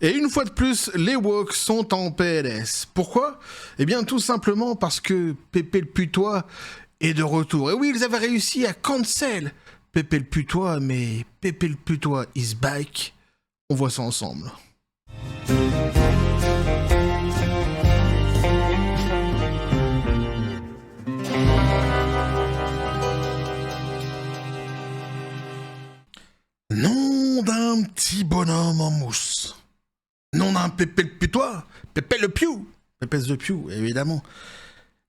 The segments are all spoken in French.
Et une fois de plus, les woke sont en PLS. Pourquoi? Eh bien, tout simplement parce que Pépé le Putois est de retour. Et oui, ils avaient réussi à cancel Pépé le Putois, mais Pépé le Putois is back. On voit ça ensemble. Nom d'un petit bonhomme en mousse. Nom d'un Pépé le Putois. Pépé le Piou. Pépé the Piou, évidemment.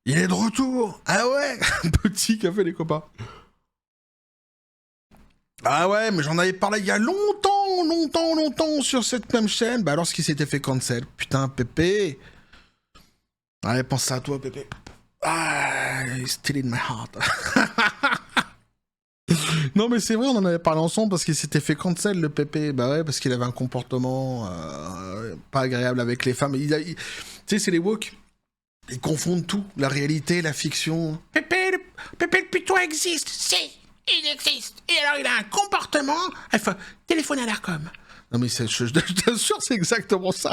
Il est de retour. Ah ouais. Petit café les copains. Ah ouais, mais j'en avais parlé il y a longtemps sur cette même chaîne. Bah lorsqu'il s'était fait cancel. Putain, Pépé. Allez, pense à toi, Pépé. Ah, still in my heart. Non mais c'est vrai, on en avait parlé ensemble parce qu'il s'était fait cancel le Pépé. Bah ouais, parce qu'il avait un comportement pas agréable avec les femmes. Tu sais, c'est les woke. Ils confondent tout, la réalité, la fiction. Pépé le Putois existe, si, il existe. Et alors il a un comportement. Enfin, téléphone à l'Arcom. Non mais je t'assure, c'est exactement ça.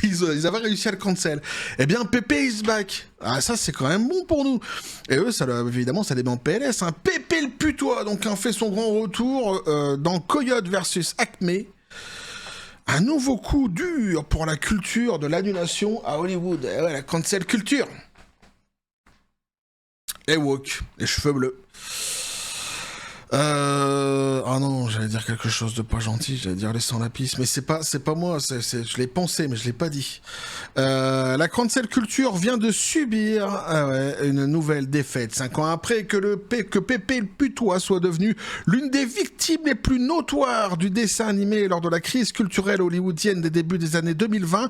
Ils avaient réussi à le cancel. Eh bien, Pépé is back. Ah ça, c'est quand même bon pour nous. Et eux, évidemment, ça les met en PLS. Hein. Pépé le Putois, donc, fait son grand retour dans Coyote versus Acme. Un nouveau coup dur pour la culture de l'annulation à Hollywood. Eh ouais, la cancel culture. Et woke, les cheveux bleus. Ah non, j'allais dire quelque chose de pas gentil, j'allais dire les sans-lapis, mais c'est pas moi, je l'ai pensé, mais je l'ai pas dit. La cancel culture vient de subir une nouvelle défaite, 5 ans après que Pépé le Putois soit devenu l'une des victimes les plus notoires du dessin animé lors de la crise culturelle hollywoodienne des débuts des années 2020.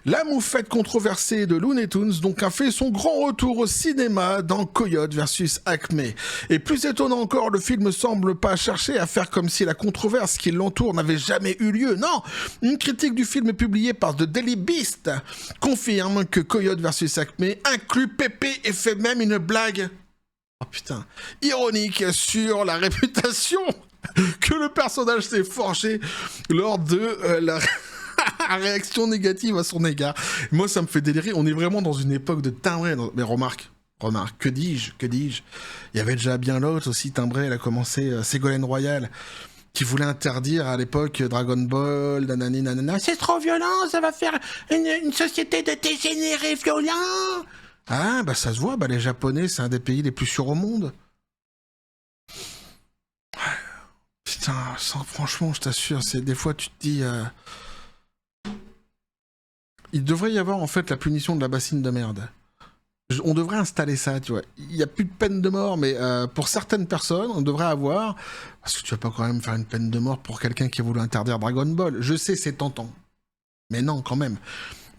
La moufette controversée de Looney Tunes donc a fait son grand retour au cinéma dans Coyote versus Acme. Et plus étonnant encore, le film semble pas chercher à faire comme si la controverse qui l'entoure n'avait jamais eu lieu. Non, une critique du film publiée par The Daily Beast confirme que Coyote versus Acme inclut Pépé et fait même une blague, oh putain, ironique sur la réputation que le personnage s'est forgé lors de la réaction négative à son égard. Moi, ça me fait délirer. On est vraiment dans une époque de timbré. Mais remarque, que dis-je? Il y avait déjà bien l'autre aussi, timbré. Elle a commencé Ségolène Royal, qui voulait interdire à l'époque Dragon Ball, nanani, nanana. C'est trop violent, ça va faire une société de dégénérés violents. Ah, bah ça se voit, bah les Japonais, c'est un des pays les plus sûrs au monde. Putain, franchement, je t'assure, c'est des fois tu te dis... Il devrait y avoir en fait la punition de la bassine de merde. On devrait installer ça, tu vois. Il n'y a plus de peine de mort, mais pour certaines personnes, on devrait avoir... Parce que tu vas pas quand même faire une peine de mort pour quelqu'un qui a voulu interdire Dragon Ball. Je sais, c'est tentant. Mais non, quand même.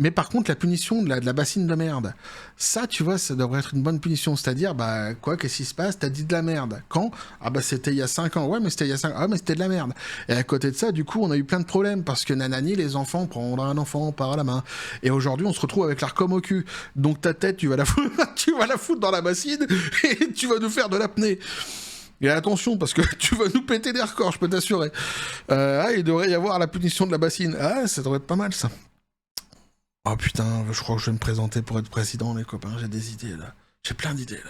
Mais par contre, la punition de la bassine de merde, ça, tu vois, ça devrait être une bonne punition. C'est-à-dire, bah, quoi, qu'est-ce qui se passe? T'as dit de la merde. Quand? Ah bah, c'était il y a 5 ans. Ouais, mais c'était il y a 5 ans. Ah, mais c'était de la merde. Et à côté de ça, du coup, on a eu plein de problèmes, parce que nanani, les enfants, prendre un enfant par la main. Et aujourd'hui, on se retrouve avec l'Arcom au cul. Donc ta tête, tu vas la foutre dans la bassine, et tu vas nous faire de l'apnée. Et attention, parce que tu vas nous péter des records, je peux t'assurer. Il devrait y avoir la punition de la bassine. Ah, ça devrait être pas mal, ça. Oh putain, je crois que je vais me présenter pour être président, les copains. J'ai des idées, là. J'ai plein d'idées,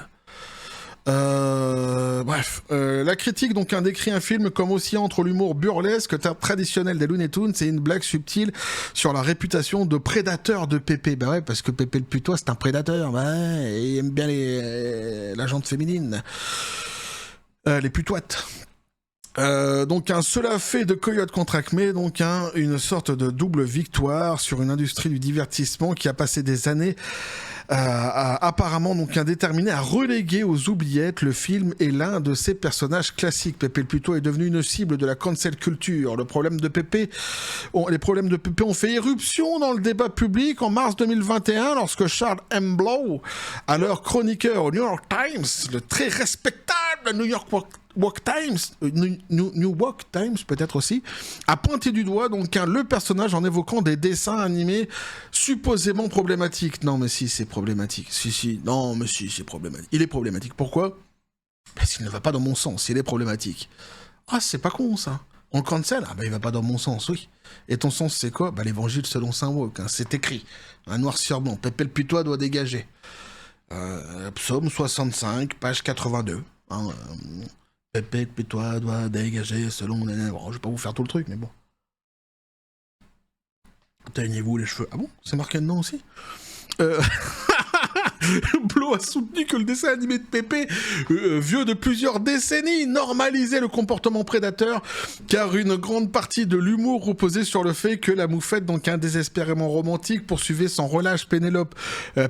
là. Bref, la critique donc décrit un film comme oscillant entre l'humour burlesque traditionnel des Looney Tunes et une blague subtile sur la réputation de prédateur de Pépé. Bah ouais, parce que Pépé le Putois, c'est un prédateur. Bah ouais, il aime bien la jante féminine. Les putoites. Donc cela fait de Coyote contre Acme donc une sorte de double victoire sur une industrie du divertissement qui a passé des années apparemment donc déterminé à reléguer aux oubliettes le film et l'un de ses personnages classiques. Pépé le Putois est devenu une cible de la cancel culture. Les problèmes de Pépé ont fait éruption dans le débat public en mars 2021 lorsque Charles M. Blow, alors chroniqueur au New York Times, le très respectable New York Times peut-être aussi, a pointé du doigt donc le personnage en évoquant des dessins animés supposément problématiques. Non mais si, c'est problématique. Non mais si, c'est problématique. Il est problématique. Pourquoi? Parce qu'il ne va pas dans mon sens, il est problématique. Ah, c'est pas con ça. On le cancel? Ah bah il va pas dans mon sens, oui. Et ton sens c'est quoi? Bah l'évangile selon saint Woke, hein, c'est écrit. Un noir sur blanc, Pépé le putois doit dégager. Psaume 65, page 82. Hein, Pépé le putois doit dégager selon... Bon, je vais pas vous faire tout le truc, mais bon. Teignez-vous les cheveux. Ah bon? C'est marqué dedans aussi? Blo a soutenu que le dessin animé de Pépé, vieux de plusieurs décennies, normalisait le comportement prédateur, car une grande partie de l'humour reposait sur le fait que la moufette, donc un désespérément romantique, poursuivait sans relâche Pénélope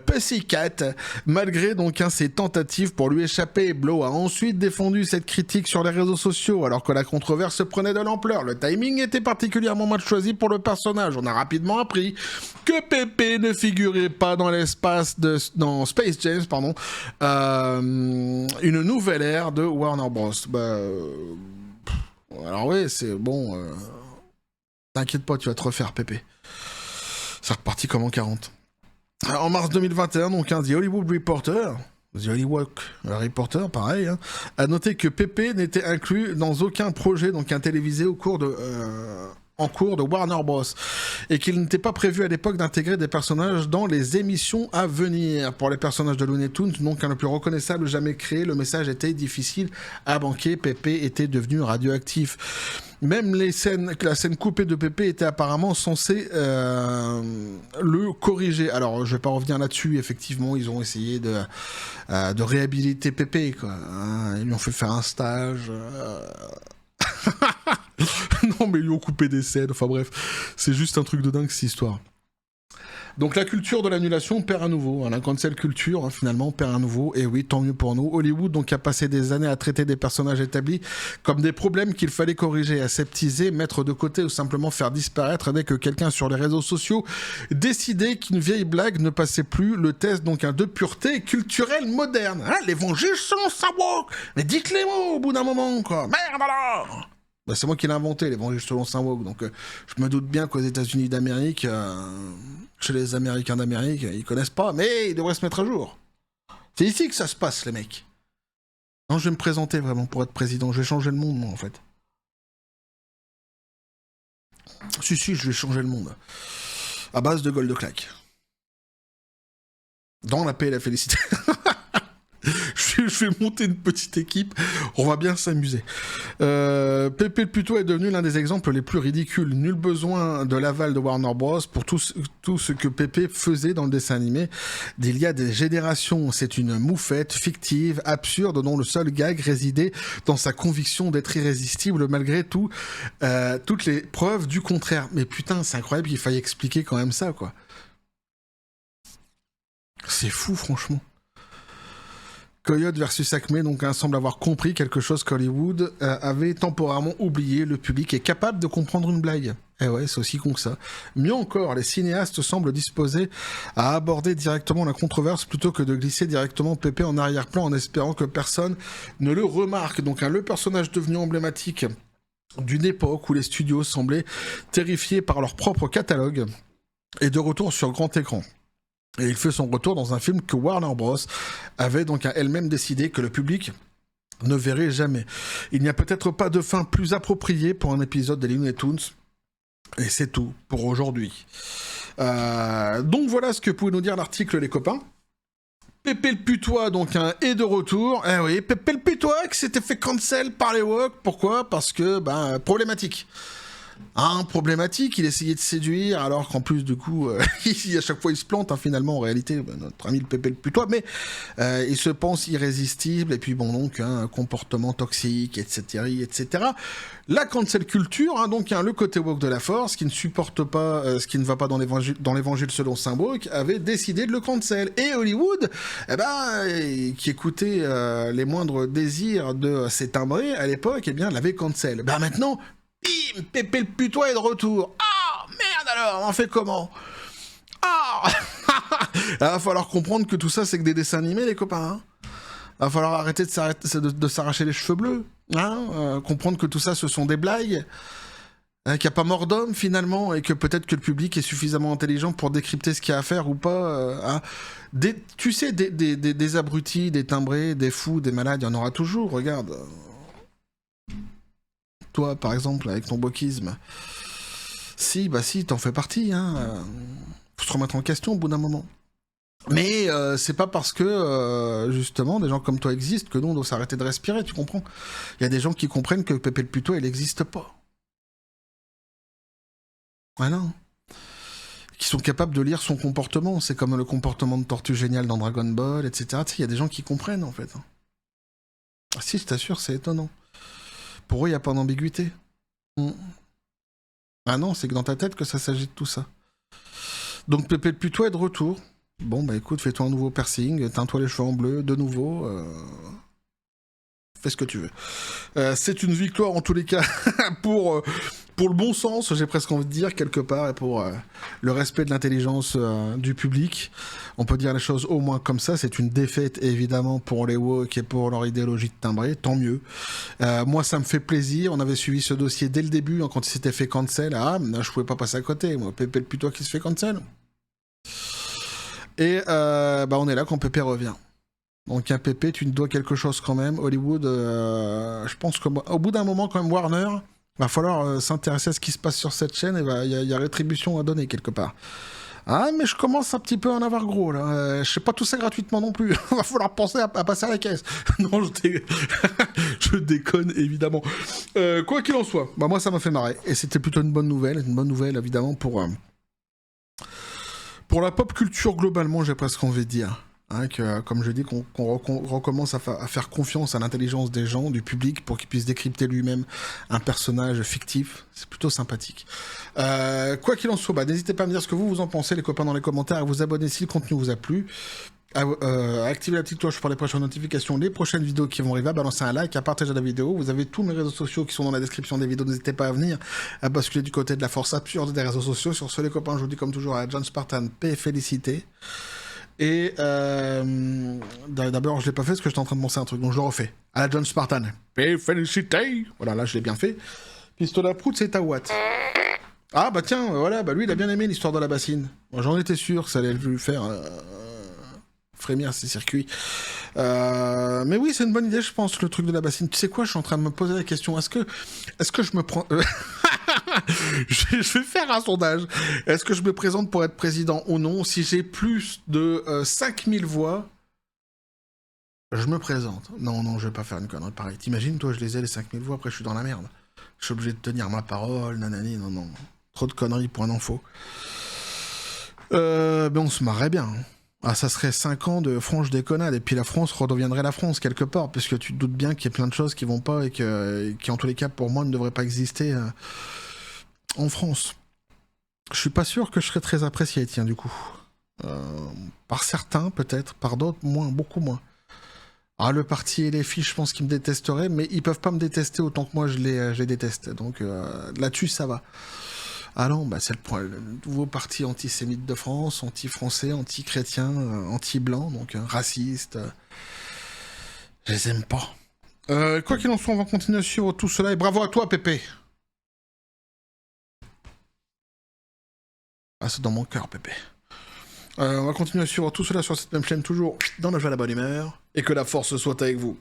Pussycat, malgré donc ses tentatives pour lui échapper. Blo a ensuite défendu cette critique sur les réseaux sociaux, alors que la controverse prenait de l'ampleur. Le timing était particulièrement mal choisi pour le personnage. On a rapidement appris que Pépé ne figurait pas dans l'espace dans Space James, pardon, une nouvelle ère de Warner Bros. Alors oui, c'est bon. T'inquiète pas, tu vas te refaire, Pépé. C'est reparti comme en 40. En mars 2021, donc, The Hollywood Reporter, pareil, hein, a noté que Pépé n'était inclus dans aucun projet, donc un télévisé en cours de Warner Bros. Et qu'il n'était pas prévu à l'époque d'intégrer des personnages dans les émissions à venir. Pour les personnages de Looney Tunes, donc le plus reconnaissable jamais créé, le message était difficile à banquer. Pépé était devenu radioactif. Même la scène coupée de Pépé était apparemment censée le corriger. Alors, je vais pas revenir là-dessus. Effectivement, ils ont essayé de réhabiliter Pépé, quoi. Hein, ils lui ont fait faire un stage. Non, mais ils lui ont coupé des scènes. Enfin bref, c'est juste un truc de dingue, cette histoire. Donc la culture de l'annulation perd à nouveau. Hein, la cancel culture, hein, finalement, perd à nouveau. Et oui, tant mieux pour nous. Hollywood donc a passé des années à traiter des personnages établis comme des problèmes qu'il fallait corriger, aseptiser, mettre de côté ou simplement faire disparaître dès que quelqu'un sur les réseaux sociaux décidait qu'une vieille blague ne passait plus le test donc de pureté culturelle moderne. Hein, l'évangile selon saint Woke. Mais dites les mots au bout d'un moment, quoi. Merde alors. Bah, c'est moi qui l'ai inventé, l'évangile selon saint Woke. Donc je me doute bien qu'aux États-Unis d'Amérique, chez les Américains d'Amérique, ils connaissent pas, mais ils devraient se mettre à jour. C'est ici que ça se passe, les mecs. Non, je vais me présenter vraiment pour être président. Je vais changer le monde, moi, en fait. Si, je vais changer le monde. À base de gold de claque. Dans la paix et la félicité. Je vais monter une petite équipe, on va bien s'amuser. Pépé le putois est devenu l'un des exemples les plus ridicules. Nul besoin de l'aval de Warner Bros. Pour tout ce que Pépé faisait dans le dessin animé d'il y a des générations. C'est une moufette fictive, absurde, dont le seul gag résidait dans sa conviction d'être irrésistible malgré tout, toutes les preuves du contraire. Mais putain, c'est incroyable qu'il faille expliquer quand même ça, quoi. C'est fou, franchement. Coyote versus Acme, donc semble avoir compris quelque chose qu'Hollywood avait temporairement oublié. Le public est capable de comprendre une blague. Eh ouais, c'est aussi con que ça. Mieux encore, les cinéastes semblent disposés à aborder directement la controverse plutôt que de glisser directement Pépé en arrière-plan en espérant que personne ne le remarque. Donc le personnage devenu emblématique d'une époque où les studios semblaient terrifiés par leur propre catalogue est de retour sur grand écran. Et il fait son retour dans un film que Warner Bros. Avait donc elle-même décidé que le public ne verrait jamais. Il n'y a peut-être pas de fin plus appropriée pour un épisode des Looney Tunes. Et c'est tout pour aujourd'hui. Donc voilà ce que pouvait nous dire l'article, les copains. Pépé le putois, donc, est de retour. Eh oui, Pépé le putois qui s'était fait cancel par les woke. Pourquoi ? Parce que, problématique. Problématique, il essayait de séduire, alors qu'en plus, du coup, à chaque fois, il se plante, finalement, en réalité, notre ami le Pépé le putois, mais il se pense irrésistible, et puis bon, donc, un comportement toxique, etc., etc. La cancel culture, donc, le côté woke de la force, qui ne supporte pas ce qui ne va pas dans l'évangile selon saint Woke, avait décidé de le cancel. Et Hollywood, qui écoutait les moindres désirs de ses timbrés, à l'époque, l'avait cancel. Maintenant, bim, Pépé le putois est de retour. Ah, merde alors, on fait comment ? Ah. Il va falloir comprendre que tout ça, c'est que des dessins animés, les copains. Il va falloir arrêter de s'arracher les cheveux bleus. Comprendre que tout ça, ce sont des blagues. Qu'il n'y a pas mort d'homme, finalement, et que peut-être que le public est suffisamment intelligent pour décrypter ce qu'il y a à faire ou pas. Tu sais, des abrutis, des timbrés, des fous, des malades, il y en aura toujours, regarde. toi, par exemple, avec ton wokisme. Si, bah si, t'en fais partie, hein. Faut se remettre en question au bout d'un moment. Mais c'est pas parce que, justement, des gens comme toi existent que nous, on doit s'arrêter de respirer, tu comprends? Il y a des gens qui comprennent que Pépé le Putois, il n'existe pas. Voilà. Qui sont capables de lire son comportement. C'est comme le comportement de Tortue Géniale dans Dragon Ball, etc. Tu sais, il y a des gens qui comprennent, en fait. Ah si, je t'assure, c'est étonnant. Pour eux, il n'y a pas d'ambiguïté. Ah non, c'est que dans ta tête que ça s'agit de tout ça. Donc Pépé le Putois est de retour. Bon, bah écoute, fais-toi un nouveau piercing, teins-toi les cheveux en bleu, de nouveau. Fais ce que tu veux. C'est une victoire en tous les cas pour le bon sens, j'ai presque envie de dire, quelque part, et pour le respect de l'intelligence du public. On peut dire les choses au moins comme ça. C'est une défaite, évidemment, pour les woke et pour leur idéologie de timbré. Tant mieux. Moi, ça me fait plaisir. On avait suivi ce dossier dès le début, hein, quand il s'était fait cancel. Ah, je pouvais pas passer à côté. Moi, Pépé le Putois qui se fait cancel. Et on est là quand Pépé revient. Donc un Pépé, tu nous dois quelque chose quand même. Hollywood, je pense qu'au bout d'un moment, quand même, Warner, va falloir s'intéresser à ce qui se passe sur cette chaîne et il y a rétribution à donner quelque part. Ah, mais je commence un petit peu à en avoir gros, là. Je sais pas tout ça gratuitement non plus. Va falloir penser à passer à la caisse. Non, je déconne, évidemment. Quoi qu'il en soit, bah moi, ça m'a fait marrer. Et c'était plutôt une bonne nouvelle, évidemment, pour la pop culture globalement, j'ai presque envie de dire. Hein, que, comme je dis, qu'on recommence à faire confiance à l'intelligence des gens, du public, pour qu'il puisse décrypter lui-même un personnage fictif. C'est plutôt sympathique. Quoi qu'il en soit, bah, n'hésitez pas à me dire ce que vous en pensez, les copains, dans les commentaires, à vous abonner si le contenu vous a plu, à activer la petite cloche pour les prochaines notifications, les prochaines vidéos qui vont arriver, à balancer un like, à partager la vidéo. Vous avez tous mes réseaux sociaux qui sont dans la description des vidéos, n'hésitez pas à venir, à basculer du côté de la force absurde des réseaux sociaux. Sur ce, les copains, je vous dis comme toujours à John Spartan, paix et félicité. Et d'abord, je l'ai pas fait parce que j'étais en train de penser un truc, donc je le refais. À la John Spartan. Et félicité. Voilà, là, je l'ai bien fait. Pistolet à prout, c'est à Watt. Ah, bah tiens, voilà, bah lui, il a bien aimé l'histoire de la bassine. Moi, j'en étais sûr que ça allait lui faire frémir ces circuits. Mais oui, c'est une bonne idée, je pense, le truc de la bassine. Tu sais quoi, je suis en train de me poser la question, est-ce que je me prends... je vais faire un sondage. Est-ce que je me présente pour être président ou non? Si j'ai plus de 5000 voix, je me présente. Non, je vais pas faire une connerie pareille. T'imagines, toi, je les ai, les 5000 voix, après je suis dans la merde. Je suis obligé de tenir ma parole, nanani, non. Trop de conneries pour un enfant. Mais on se marrait bien. Hein. Ah, ça serait 5 ans de franche déconnade, et puis la France redeviendrait la France quelque part, puisque tu te doutes bien qu'il y a plein de choses qui vont pas, et qui en tous les cas, pour moi, ne devraient pas exister en France. Je suis pas sûr que je serais très apprécié, tiens, du coup. Par certains, peut-être, par d'autres, moins, beaucoup moins. Ah, le parti et les filles, je pense qu'ils me détesteraient, mais ils peuvent pas me détester autant que moi je les déteste. Donc là-dessus, ça va. Ah non, bah c'est le nouveau parti antisémite de France, anti-français, anti-chrétien, anti-blanc, donc raciste. Je les aime pas. Quoi qu'il en soit, on va continuer à suivre tout cela, et bravo à toi, Pépé. Ah, c'est dans mon cœur, Pépé. On va continuer à suivre tout cela sur cette même chaîne, toujours dans le jeu à la bonne humeur, et que la force soit avec vous.